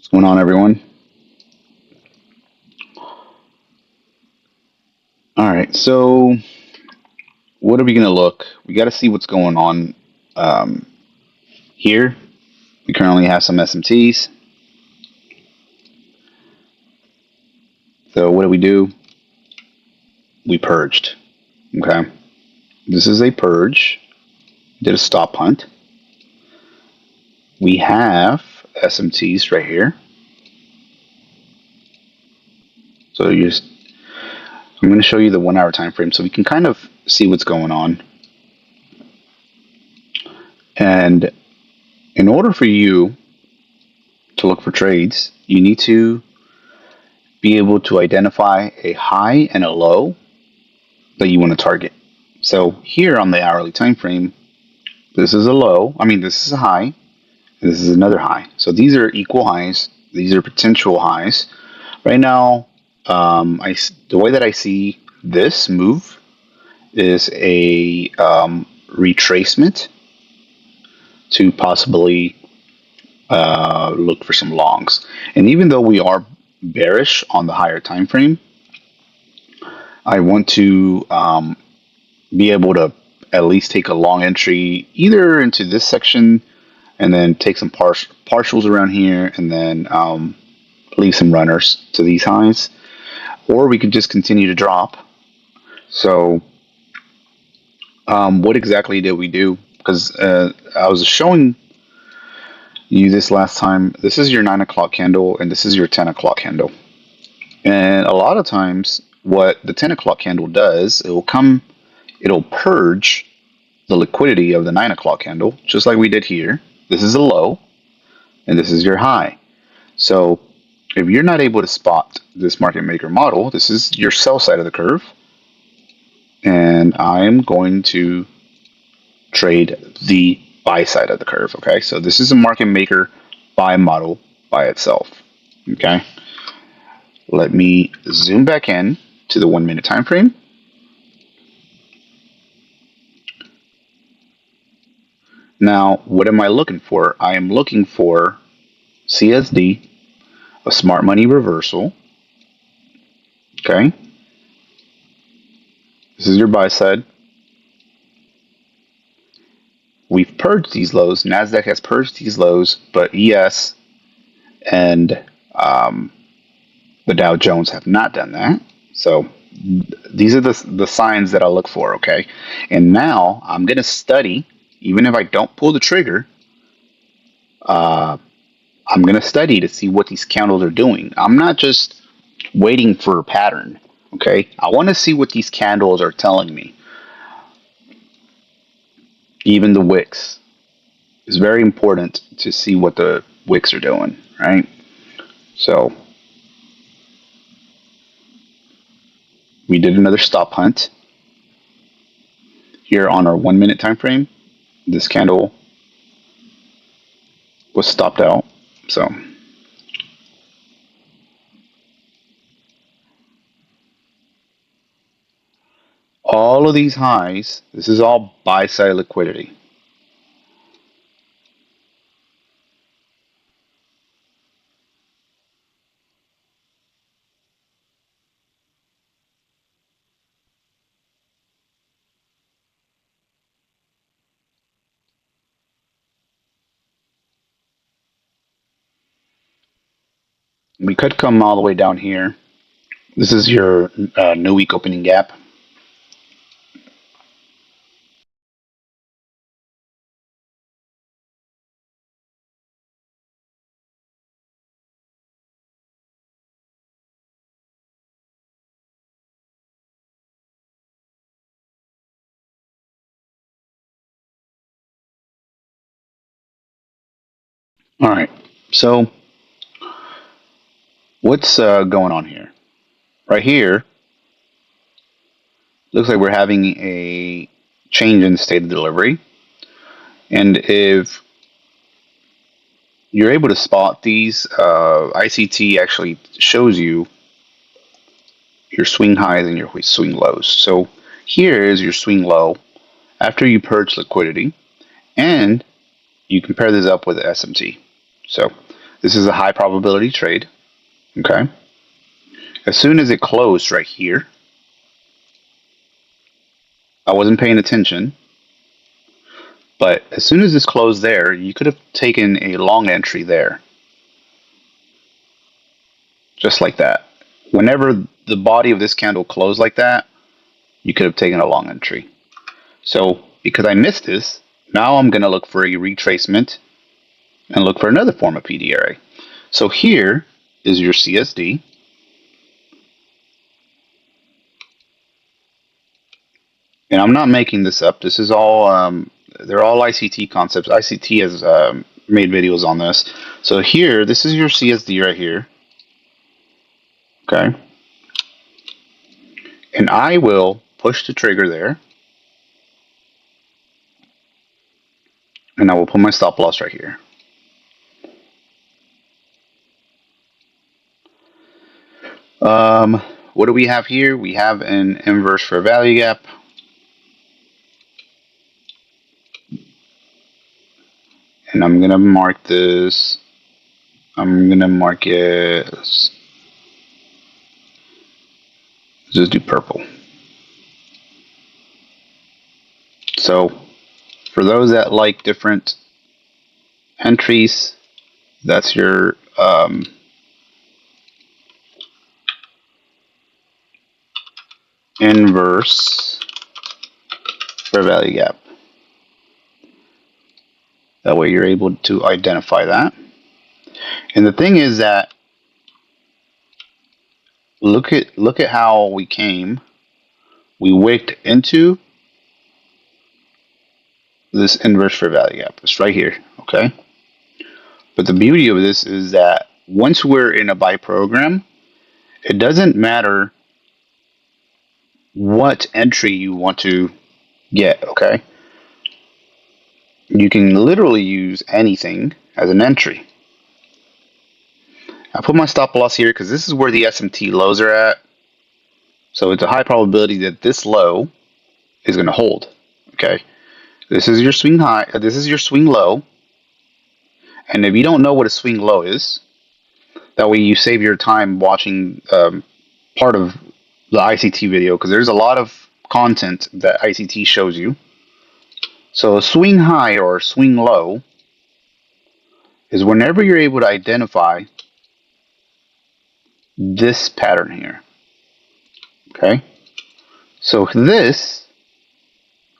What's going on, everyone? All right, so what are we going to look? We got to see what's going on um, here. We currently have some SMTs. So what do? We purged. Okay, this is a purge. Did a stop hunt. We have SMTs right here. So I'm going to show you the 1 hour time frame so we can kind of see what's going on. And in order for you to look for trades, you need to be able to identify a high and a low that you want to target. So here on the hourly time frame, this is a low. This is a high, and this is another high. So these are equal highs. These are potential highs. Right now, the way that I see this move is a retracement to possibly look for some longs. And even though we are bearish on the higher time frame, I want to be able to at least take a long entry either into this section and then take some partials around here and then leave some runners to these highs, or we could just continue to drop. So what exactly did we do? Because I was showing you this last time. This is your 9 o'clock candle and this is your 10 o'clock candle. And a lot of times what the 10 o'clock candle does, it'll purge the liquidity of the 9 o'clock candle, just like we did here. This is a low, and this is your high. So if you're not able to spot this market maker model, this is your sell side of the curve, and I am going to trade the buy side of the curve. Okay, so this is a market maker buy model by itself. Okay, let me zoom back in to the 1 minute time frame. Now, what am I looking for? I am looking for CSD, a smart money reversal. Okay. This is your buy side. We've purged these lows. Nasdaq has purged these lows, but ES and the Dow Jones have not done that. So these are the signs that I look for. Okay. And now I'm going to study, even if I don't pull the trigger, I'm going to study to see what these candles are doing. I'm not just waiting for a pattern. Okay. I want to see what these candles are telling me. Even the wicks. It's very important to see what the wicks are doing, right? So we did another stop hunt here on our 1 minute time frame. This candle was stopped out. So all of these highs, this is all buy side liquidity. We could come all the way down here. This is your new week opening gap. All right. So what's going on here? Right here, looks like we're having a change in state of delivery. And if you're able to spot these, ICT actually shows you your swing highs and your swing lows. So here is your swing low after you purge liquidity, and you compare this up with the SMT. So This is a high probability trade. Okay. As soon as it closed right here, I wasn't paying attention, but as soon as this closed there, you could have taken a long entry there, just like that. Whenever the body of this candle closed like that, you could have taken a long entry. So because I missed this, now I'm going to look for a retracement and look for another form of PDRA. So here is your CSD. And I'm not making this up. This is all, they're all ICT concepts. ICT has made videos on this. So here, this is your CSD right here. Okay. And I will push the trigger there. And I will put my stop loss right here. What do we have here? We have an inverse fair value gap. And I'm going to mark this. I'm going to mark it. Let's just do purple. So for those that like different entries, that's your inverse fair value gap. That way you're able to identify that. And the thing is that look at how we came. We wicked into this inverse fair value gap. It's right here, okay? But the beauty of this is that once we're in a buy program, it doesn't matter what entry you want to get, okay? You can literally use anything as an entry. I put my stop loss here because this is where the SMT lows are at. So it's a high probability that this low is going to hold, okay? This is your swing high, this is your swing low. And if you don't know what a swing low is, that way you save your time watching part of the ICT video because there's a lot of content that ICT shows you. So a swing high or a swing low is whenever you're able to identify this pattern here. Okay? So this,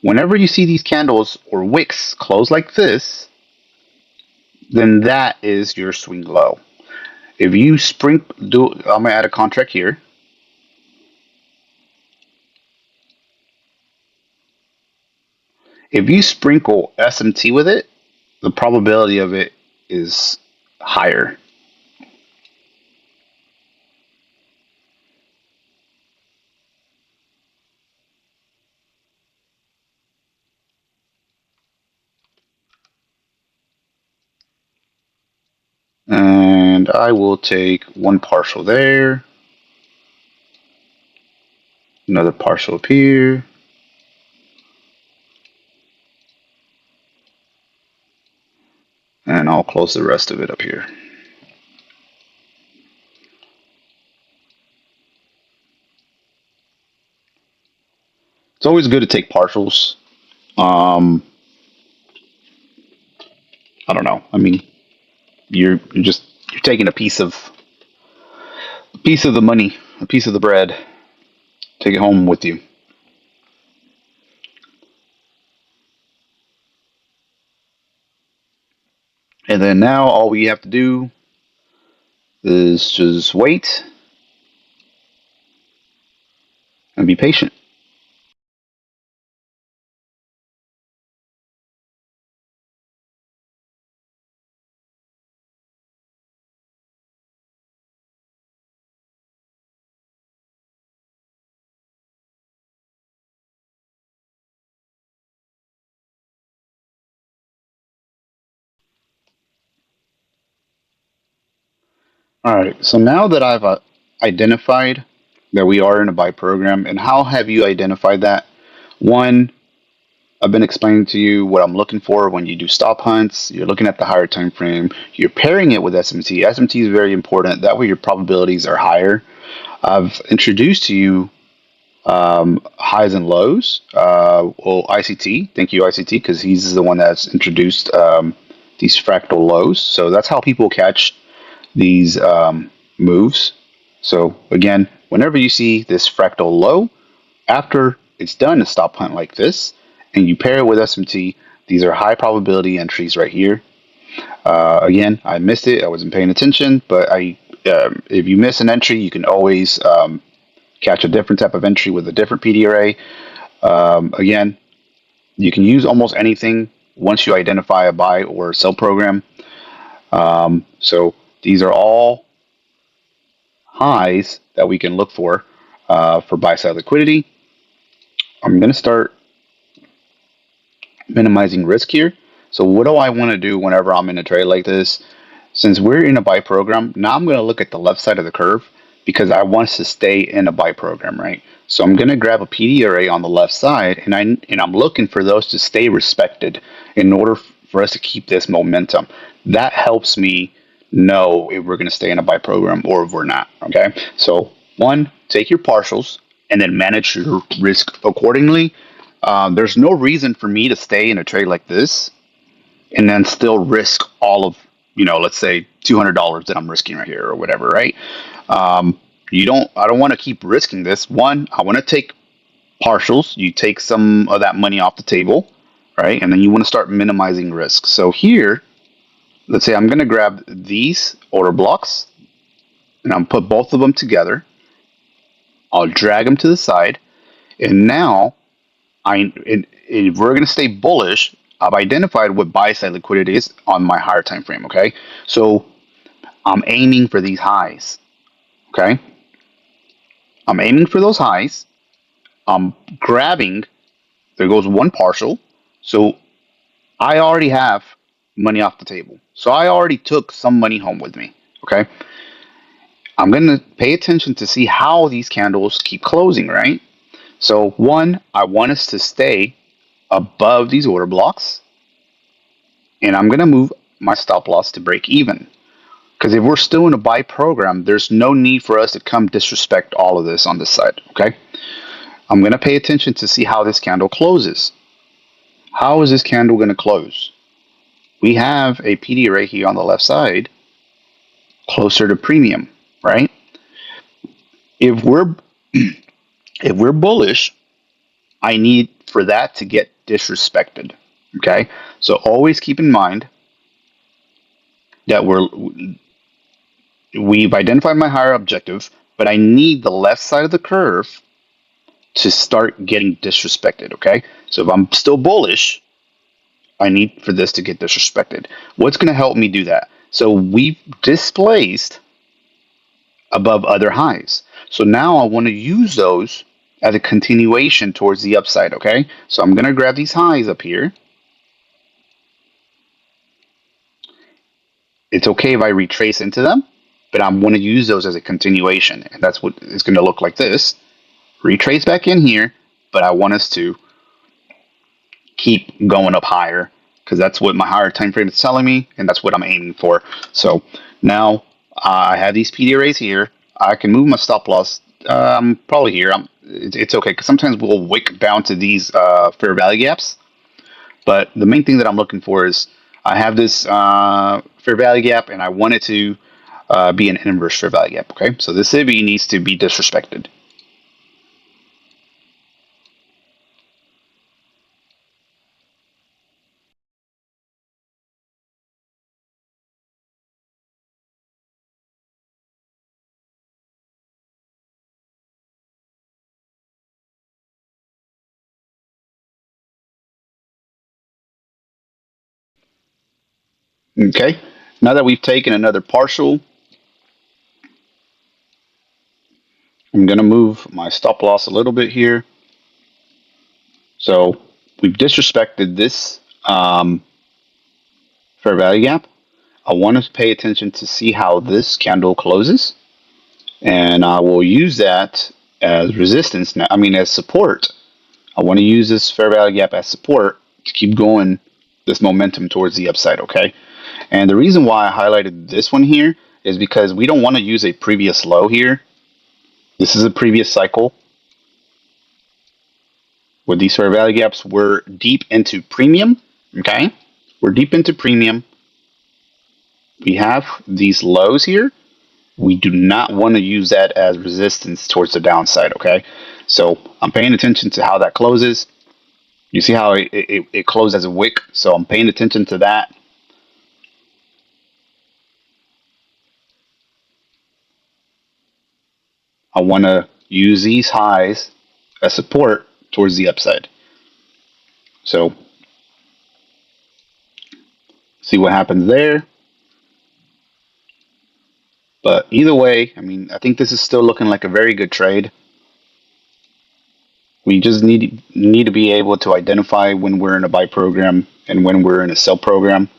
whenever you see these candles or wicks close like this, then that is your swing low. If you I'm gonna add a contract here. If you sprinkle SMT with it, the probability of it is higher. And I will take one partial there, another partial up here, and I'll close the rest of it up here. It's always good to take partials. I don't know. I mean, you're taking a piece of the money, a piece of the bread. Take it home with you. And then now all we have to do is just wait and be patient. All right. So now that I've identified that we are in a buy program, and how have you identified that? One, I've been explaining to you what I'm looking for when you do stop hunts. You're looking at the higher time frame. You're pairing it with SMT. SMT is very important. That way your probabilities are higher. I've introduced to you highs and lows. Well, ICT. Thank you, ICT, because he's the one that's introduced these fractal lows. So that's how people catch these moves. So again, whenever you see this fractal low, after it's done a stop hunt like this, and you pair it with SMT, these are high probability entries right here. Again, I missed it. I wasn't paying attention, but if you miss an entry, you can always catch a different type of entry with a different PD array. Again, you can use almost anything once you identify a buy or sell program. So these are all highs that we can look for buy side liquidity. I'm going to start minimizing risk here. So what do I want to do whenever I'm in a trade like this? Since we're in a buy program, now I'm going to look at the left side of the curve because I want us to stay in a buy program, right? So I'm going to grab a PD array on the left side, and I'm looking for those to stay respected in order for us to keep this momentum. That helps me know if we're going to stay in a buy program or if we're not. Okay, so one, take your partials and then manage your risk accordingly. There's no reason for me to stay in a trade like this and then still risk all of, let's say $200 that I'm risking right here or whatever, right? I don't want to keep risking this. One, I want to take partials. You take some of that money off the table, right? And then you want to start minimizing risk. So here, let's say I'm going to grab these order blocks and I'm put both of them together. I'll drag them to the side. And now if we're going to stay bullish, I've identified what buy side liquidity is on my higher time frame. Okay, so I'm aiming for these highs. Okay, I'm aiming for those highs. I'm grabbing. There goes one partial. So I already have money off the table. So I already took some money home with me. Okay, I'm going to pay attention to see how these candles keep closing. Right. So one, I want us to stay above these order blocks, and I'm going to move my stop loss to break even. Because if we're still in a buy program, there's no need for us to come disrespect all of this on this side, okay? I'm going to pay attention to see how this candle closes. How is this candle going to close? We have a PD right here on the left side, closer to premium, right? If we're if we're bullish, I need for that to get disrespected, okay? So always keep in mind that we've identified my higher objective, but I need the left side of the curve to start getting disrespected, okay? So if I'm still bullish, I need for this to get disrespected. What's going to help me do that? So we've displaced above other highs. So now I want to use those as a continuation towards the upside, okay? So I'm going to grab these highs up here. It's okay if I retrace into them, but I'm going to use those as a continuation. And that's what it's going to look like this. Retrace back in here, but I want us to keep going up higher because that's what my higher time frame is telling me, and that's what I'm aiming for. So now I have these PD arrays here. I can move my stop loss. I'm probably here. It's okay because sometimes we'll wick down to these fair value gaps. But the main thing that I'm looking for is I have this fair value gap, and I want it to be an inverse fair value gap. Okay, so this IBI needs to be disrespected. Okay, now that we've taken another partial, I'm going to move my stop loss a little bit here. So we've disrespected this fair value gap. I want to pay attention to see how this candle closes, and I will use that as resistance now. I mean, as support I want to use this fair value gap as support to keep going this momentum towards the upside, okay? And the reason why I highlighted this one here is because we don't want to use a previous low here. This is a previous cycle. With these fair value gaps, we're deep into premium, okay? We're deep into premium. We have these lows here. We do not want to use that as resistance towards the downside, okay? So I'm paying attention to how that closes. You see how it closed as a wick, so I'm paying attention to that. I want to use these highs as support towards the upside. So see what happens there. But either way, I mean, I think this is still looking like a very good trade. We just need to be able to identify when we're in a buy program and when we're in a sell program.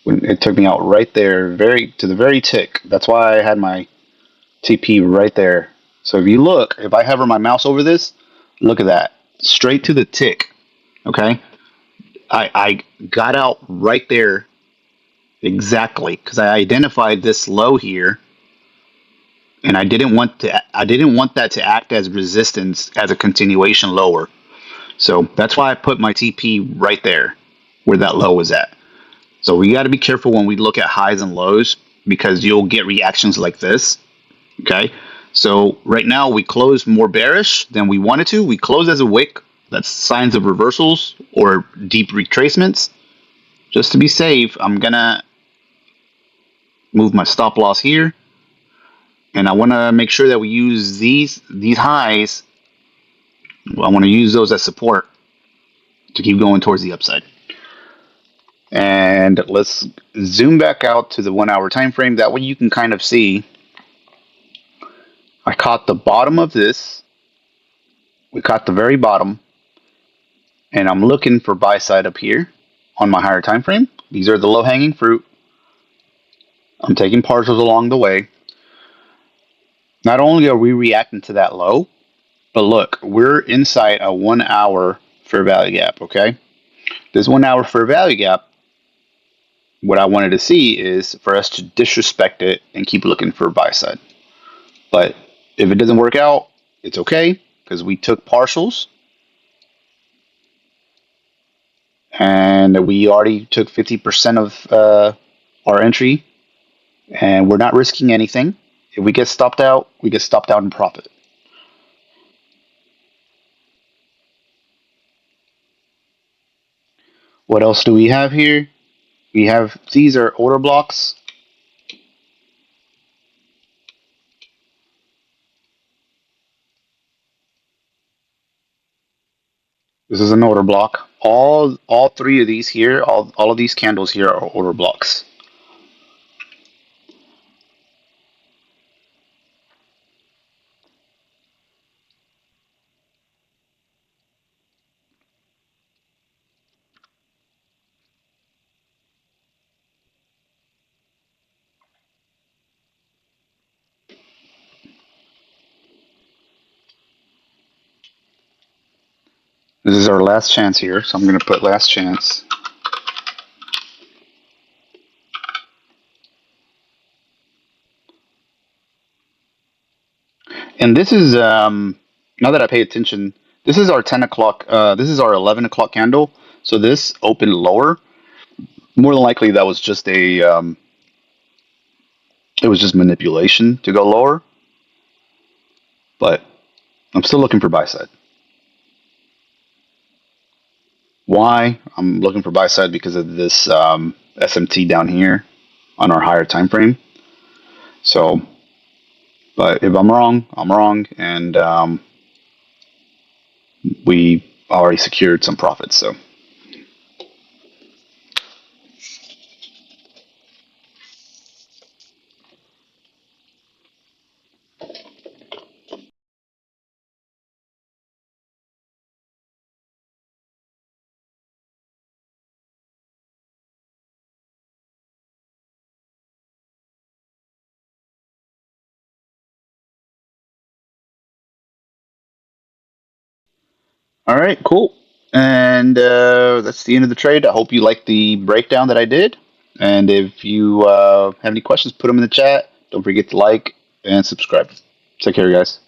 When it took me out right there, very to the very tick. That's why I had my TP right there. So if you look, if I hover my mouse over this, look at that, straight to the tick. Okay, I got out right there exactly because I identified this low here, and I didn't want that to act as resistance as a continuation lower. So that's why I put my TP right there where that low was at. So we got to be careful when we look at highs and lows because you'll get reactions like this. Okay. So right now we closed more bearish than we wanted to. We closed as a wick. That's signs of reversals or deep retracements. Just to be safe, I'm going to move my stop loss here. And I want to make sure that we use these highs. I want to use those as support to keep going towards the upside. And let's zoom back out to the 1 hour time frame. That way you can kind of see I caught the bottom of this. We caught the very bottom. And I'm looking for buy side up here on my higher time frame. These are the low hanging fruit. I'm taking partials along the way. Not only are we reacting to that low, but look, we're inside a 1 hour fair value gap, okay? This 1 hour fair value gap, what I wanted to see is for us to disrespect it and keep looking for buy side. But if it doesn't work out, it's okay because we took partials and we already took 50% of our entry and we're not risking anything. If we get stopped out, we get stopped out in profit. What else do we have here? We have these are order blocks. This is an order block. All three of these here, all of these candles here are order blocks. This is our last chance here, so I'm going to put last chance. And this is now that I pay attention, this is our 10 o'clock. This is our 11 o'clock candle. So this opened lower. More than likely, that was just a it was just manipulation to go lower. But I'm still looking for buy side. Why? I'm looking for buy side because of this SMT down here on our higher time frame. So, but if I'm wrong, I'm wrong, and we already secured some profits. So. All right, cool. And that's the end of the trade. I hope you liked the breakdown that I did. And if you have any questions, put them in the chat. Don't forget to like and subscribe. Take care, guys.